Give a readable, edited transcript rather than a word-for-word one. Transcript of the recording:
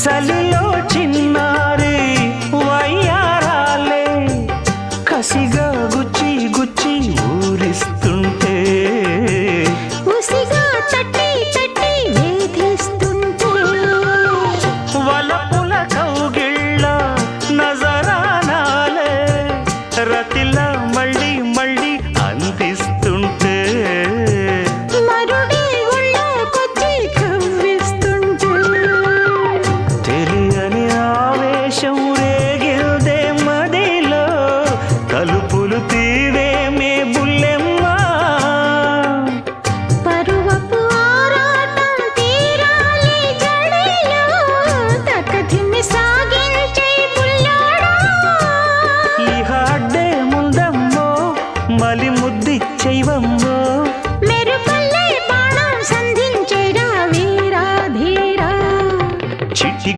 చలిలో చిన్నారి వయ్యారాలే కసిగా గుచ్చి గుచ్చి ఊరిస్తుంటే ఉసిగా తట్టి తట్టి వేధిస్తుంటే వలపుల కౌగిళ్ళ నజరానాలే రతిలా మళ్ళీ మళ్ళీ అందిస్తుంటే మరుడి ఒళ్ళోకొచ్చి కవ్విస్తుంటే తెలియని ఆవేశం రేగిల్దే మదిలో తలుపులు తీవేమే బుల్లెమ్మ పరువపు ఆరాటం తీరాలి జడిలో తక్కదిమి సాగించే బుల్లోడా ఇహ అడ్డే ముందమ్మో మలి ముద్దిచ్చైవమ్మో మెరుపల్లే బాణం సంధించేరా వీరా ధీరా చిట్టి